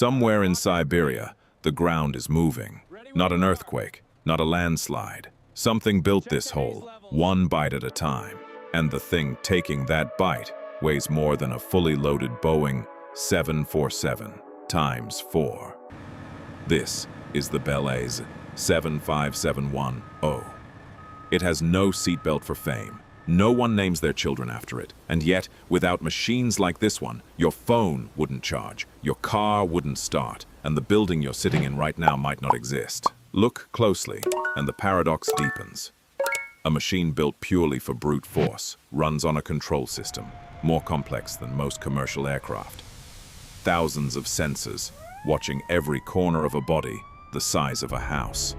Somewhere in Siberia, the ground is moving. Not an earthquake, not a landslide. Something built this hole, one bite at a time. And the thing taking that bite weighs more than a fully loaded Boeing 747 times 4. This is the BelAZ 75710. It has no seatbelt for fame. No one names their children after it. And yet, without machines like this one, your phone wouldn't charge, your car wouldn't start, and the building you're sitting in right now might not exist. Look closely, and the paradox deepens. A machine built purely for brute force runs on a control system, more complex than most commercial aircraft. Thousands of sensors, watching every corner of a body the size of a house.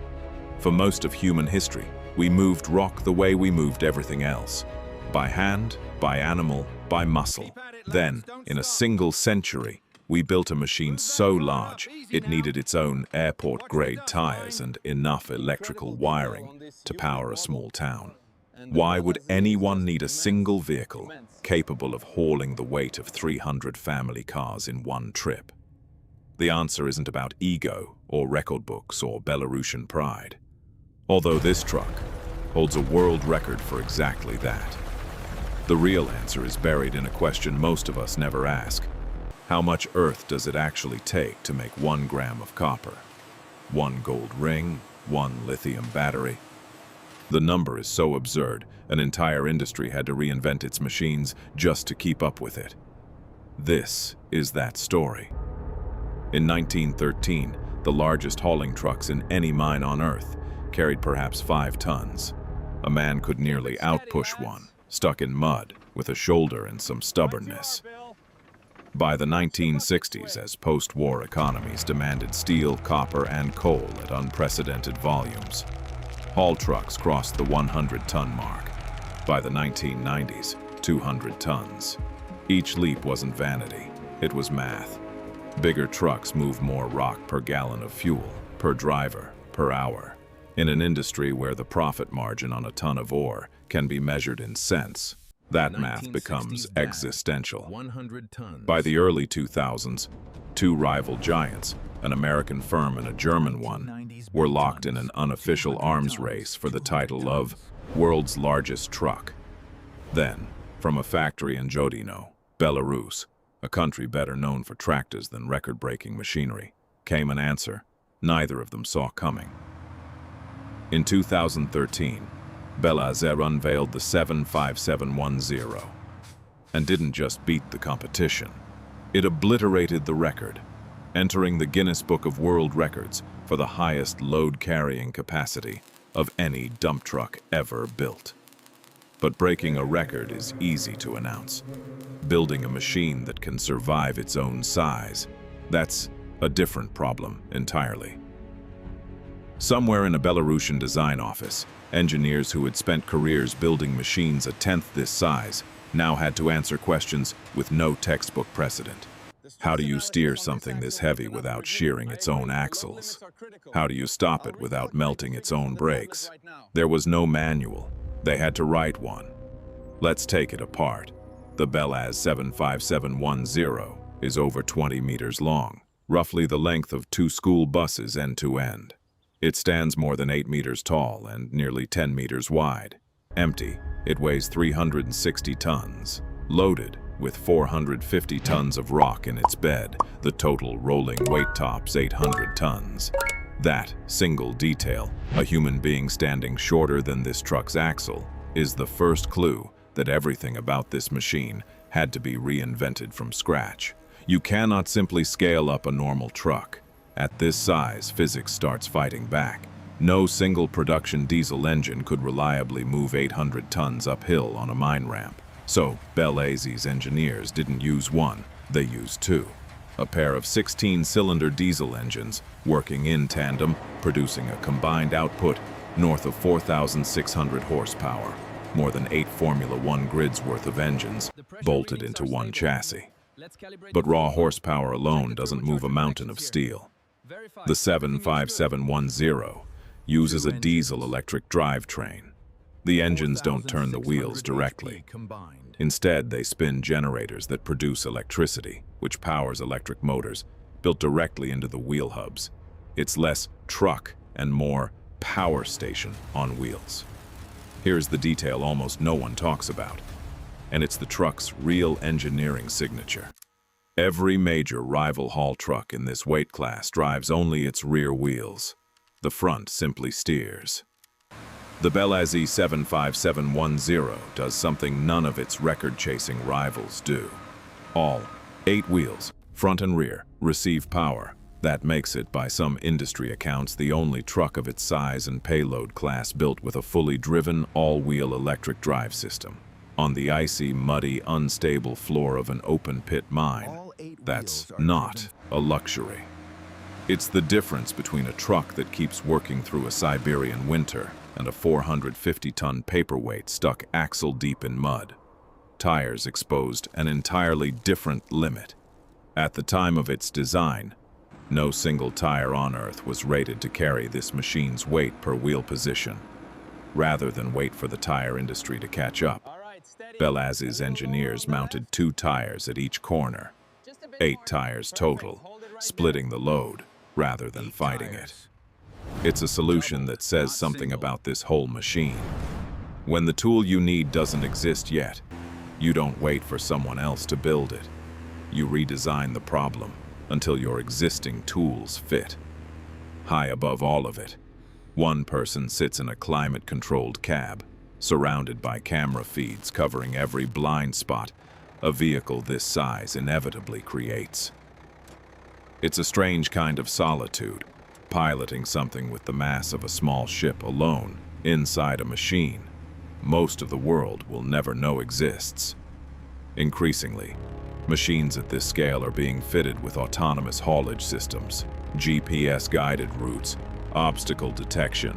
For most of human history, we moved rock the way we moved everything else. By hand, by animal, by muscle. Then, in a single century, we built a machine so large it needed its own airport-grade tires and enough electrical wiring to power a small town. Why would anyone need a single vehicle capable of hauling the weight of 300 family cars in one trip? The answer isn't about ego or record books or Belarusian pride. Although this truck holds a world record for exactly that. The real answer is buried in a question most of us never ask. How much earth does it actually take to make 1 gram of copper? 1 gold ring? 1 lithium battery? The number is so absurd, an entire industry had to reinvent its machines just to keep up with it. This is that story. In 1913, the largest hauling trucks in any mine on Earth carried perhaps 5 tons. A man could nearly outpush one, stuck in mud, with a shoulder and some stubbornness. By the 1960s, as post-war economies demanded steel, copper, and coal at unprecedented volumes, haul trucks crossed the 100-ton mark. By the 1990s, 200 tons. Each leap wasn't vanity, it was math. Bigger trucks move more rock per gallon of fuel, per driver, per hour. In an industry where the profit margin on a ton of ore can be measured in cents, that math becomes existential. 100 tons. By the early 2000s, 2 rival giants, an American firm and a German one, were locked in an unofficial arms race for the title of world's largest truck. Then, from a factory in Jodino, Belarus, a country better known for tractors than record-breaking machinery, came an answer neither of them saw coming. In 2013, BelAZ unveiled the 75710 and didn't just beat the competition. It obliterated the record, entering the Guinness Book of World Records for the highest load-carrying capacity of any dump truck ever built. But breaking a record is easy to announce. Building a machine that can survive its own size, that's a different problem entirely. Somewhere in a Belarusian design office, engineers who had spent careers building machines a tenth this size now had to answer questions with no textbook precedent. How do you steer something this heavy without shearing its own axles? How do you stop it without melting its own brakes? There was no manual. They had to write one. Let's take it apart. The BelAZ 75710 is over 20 meters long, roughly the length of 2 school buses end to end. It stands more than 8 meters tall and nearly 10 meters wide. Empty, it weighs 360 tons. Loaded, with 450 tons of rock in its bed, the total rolling weight tops 800 tons. That single detail, a human being standing shorter than this truck's axle, is the first clue that everything about this machine had to be reinvented from scratch. You cannot simply scale up a normal truck. At this size, physics starts fighting back. No single production diesel engine could reliably move 800 tons uphill on a mine ramp. So, BelAZ's engineers didn't use one, they used 2. A pair of 16-cylinder diesel engines working in tandem, producing a combined output north of 4,600 horsepower, more than 8 Formula One grids worth of engines bolted into one chassis. But raw horsepower alone doesn't move a mountain of steel. The 75710 uses a diesel-electric drivetrain. The engines don't turn the wheels directly. Instead, they spin generators that produce electricity, which powers electric motors, built directly into the wheel hubs. It's less truck and more power station on wheels. Here's the detail almost no one talks about, and it's the truck's real engineering signature. Every major rival haul truck in this weight class drives only its rear wheels. The front simply steers. The BelAZ 75710 does something none of its record-chasing rivals do. All 8 wheels, front and rear, receive power. That makes it, by some industry accounts, the only truck of its size and payload class built with a fully driven, all-wheel electric drive system. On the icy, muddy, unstable floor of an open-pit mine, that's not a luxury. It's the difference between a truck that keeps working through a Siberian winter and a 450-ton paperweight stuck axle-deep in mud. Tires exposed an entirely different limit. At the time of its design, no single tire on Earth was rated to carry this machine's weight per wheel position. Rather than wait for the tire industry to catch up, BelAZ's engineers mounted 2 tires at each corner. 8 tires total, splitting the load rather than fighting it. It's a solution that says something about this whole machine. When the tool you need doesn't exist yet, you don't wait for someone else to build it. You redesign the problem until your existing tools fit. High above all of it, one person sits in a climate-controlled cab, surrounded by camera feeds covering every blind spot a vehicle this size inevitably creates. It's a strange kind of solitude, piloting something with the mass of a small ship alone inside a machine most of the world will never know exists. Increasingly, machines at this scale are being fitted with autonomous haulage systems, GPS-guided routes, obstacle detection.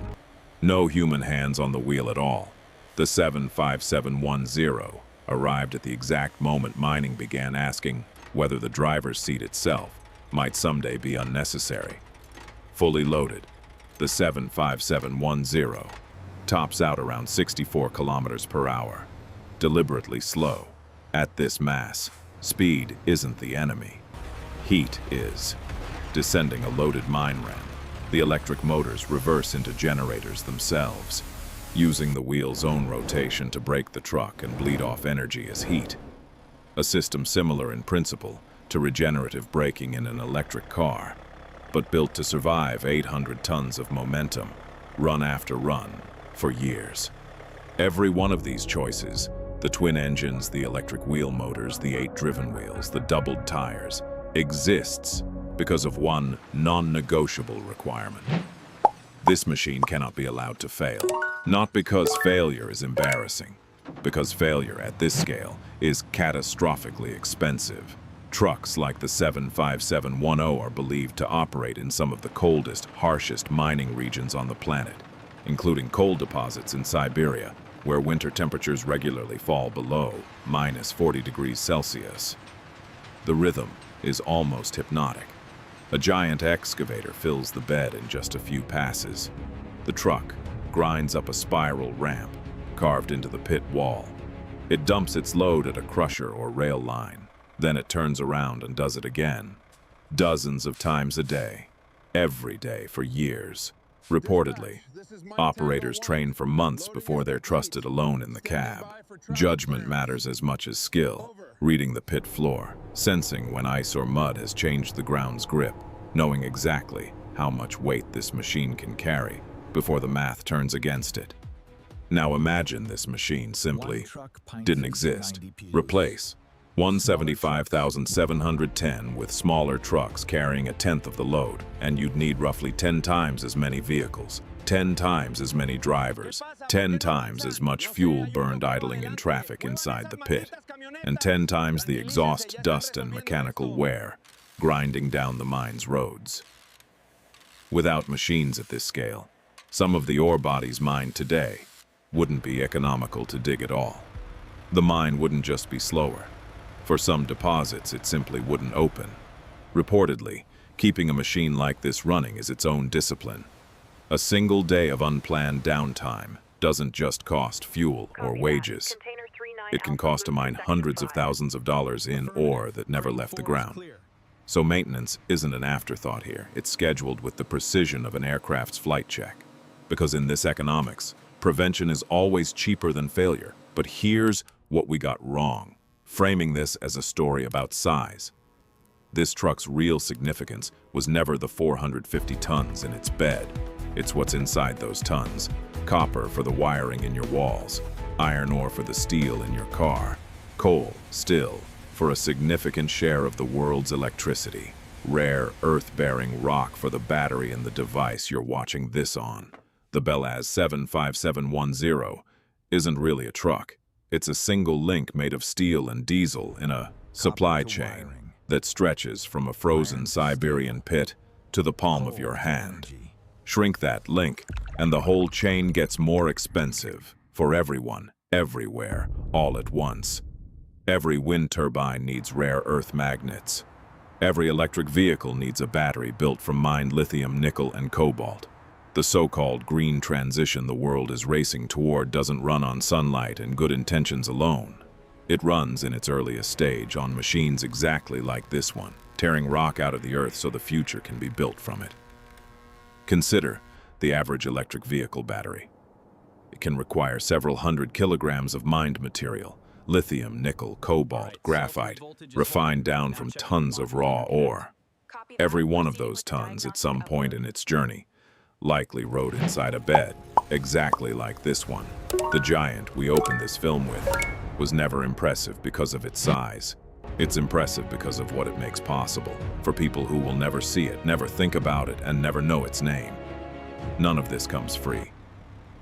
No human hands on the wheel at all. The 75710 arrived at the exact moment mining began asking whether the driver's seat itself might someday be unnecessary. Fully loaded, the 75710 tops out around 64 kilometers per hour, deliberately slow. At this mass, speed isn't the enemy. Heat is. Descending a loaded mine ramp, the electric motors reverse into generators themselves, using the wheel's own rotation to brake the truck and bleed off energy as heat. A system similar in principle to regenerative braking in an electric car, but built to survive 800 tons of momentum, run after run, for years. Every one of these choices, the twin engines, the electric wheel motors, the 8 driven wheels, the doubled tires, exists because of one non-negotiable requirement. This machine cannot be allowed to fail. Not because failure is embarrassing, because failure at this scale is catastrophically expensive. Trucks like the 75710 are believed to operate in some of the coldest, harshest mining regions on the planet, including coal deposits in Siberia, where winter temperatures regularly fall below -40 degrees Celsius. The rhythm is almost hypnotic. A giant excavator fills the bed in just a few passes. The truck grinds up a spiral ramp carved into the pit wall. It dumps its load at a crusher or rail line. Then it turns around and does it again. Dozens of times a day. Every day for years. Reportedly, operators train for months before they're trusted alone in the cab. Judgment matters as much as skill, reading the pit floor, sensing when ice or mud has changed the ground's grip, knowing exactly how much weight this machine can carry before the math turns against it. Now imagine this machine simply didn't exist. Replace 175,710 with smaller trucks carrying 1/10 of the load, and you'd need roughly 10 times as many vehicles, 10 times as many drivers, 10 times as much fuel burned idling in traffic inside the pit, and 10 times the exhaust, dust, and mechanical wear grinding down the mine's roads. Without machines at this scale, some of the ore bodies mined today wouldn't be economical to dig at all. The mine wouldn't just be slower. For some deposits, it simply wouldn't open. Reportedly, keeping a machine like this running is its own discipline. A single day of unplanned downtime doesn't just cost fuel or wages. It can cost a mine hundreds of thousands of dollars in ore that never left the ground. So maintenance isn't an afterthought here. It's scheduled with the precision of an aircraft's flight check. Because in this economics, prevention is always cheaper than failure. But here's what we got wrong, framing this as a story about size. This truck's real significance was never the 450 tons in its bed. It's what's inside those tons. Copper for the wiring in your walls, iron ore for the steel in your car, coal, still, for a significant share of the world's electricity, rare earth-bearing rock for the battery in the device you're watching this on. The BelAZ 75710 isn't really a truck. It's a single link made of steel and diesel in a supply chain that stretches from a frozen Siberian pit to the palm of your hand. Shrink that link, and the whole chain gets more expensive for everyone, everywhere, all at once. Every wind turbine needs rare earth magnets. Every electric vehicle needs a battery built from mined lithium, nickel, and cobalt. The so-called green transition the world is racing toward doesn't run on sunlight and good intentions alone. It runs in its earliest stage on machines exactly like this one, tearing rock out of the earth so the future can be built from it. Consider the average electric vehicle battery. It can require several hundred kilograms of mined material, lithium, nickel, cobalt, graphite, refined down from tons of raw ore. Every one of those tons, at some point in its journey, likely rode inside a bed, exactly like this one. The giant we opened this film with was never impressive because of its size. It's impressive because of what it makes possible for people who will never see it, never think about it, and never know its name. None of this comes free.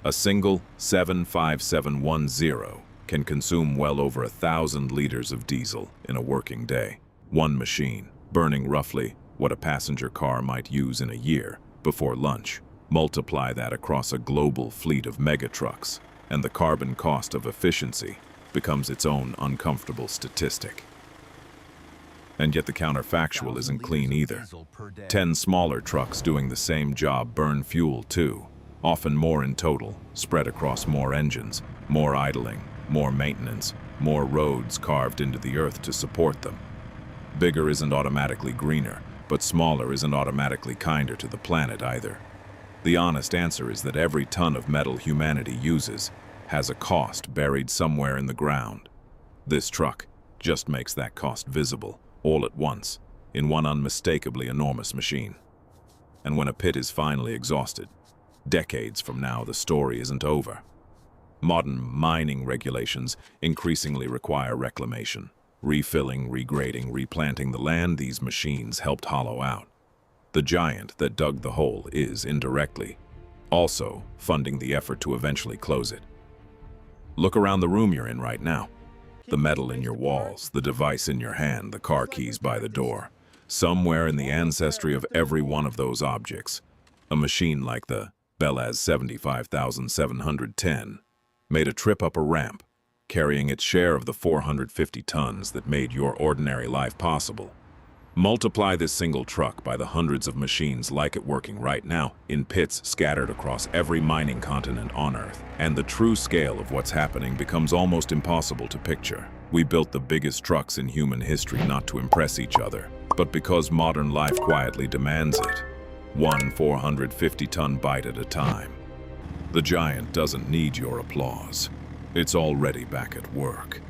A single 75710 can consume well over 1,000 liters of diesel in a working day. One machine, burning roughly what a passenger car might use in a year before lunch. Multiply that across a global fleet of megatrucks, and the carbon cost of efficiency becomes its own uncomfortable statistic. And yet the counterfactual isn't clean either. 10 smaller trucks doing the same job burn fuel too, often more in total, spread across more engines, more idling, more maintenance, more roads carved into the earth to support them. Bigger isn't automatically greener, but smaller isn't automatically kinder to the planet either. The honest answer is that every ton of metal humanity uses has a cost buried somewhere in the ground. This truck just makes that cost visible, all at once, in one unmistakably enormous machine. And when a pit is finally exhausted, decades from now the story isn't over. Modern mining regulations increasingly require reclamation. Refilling, regrading, replanting the land these machines helped hollow out. The giant that dug the hole is, indirectly, also funding the effort to eventually close it. Look around the room you're in right now. The metal in your walls, the device in your hand, the car keys by the door. Somewhere in the ancestry of every one of those objects, a machine like the BelAZ 75710 made a trip up a ramp, carrying its share of the 450 tons that made your ordinary life possible. Multiply this single truck by the hundreds of machines like it working right now in pits scattered across every mining continent on Earth, and the true scale of what's happening becomes almost impossible to picture. We built the biggest trucks in human history not to impress each other, but because modern life quietly demands it. One 450-ton bite at a time. The giant doesn't need your applause. It's already back at work.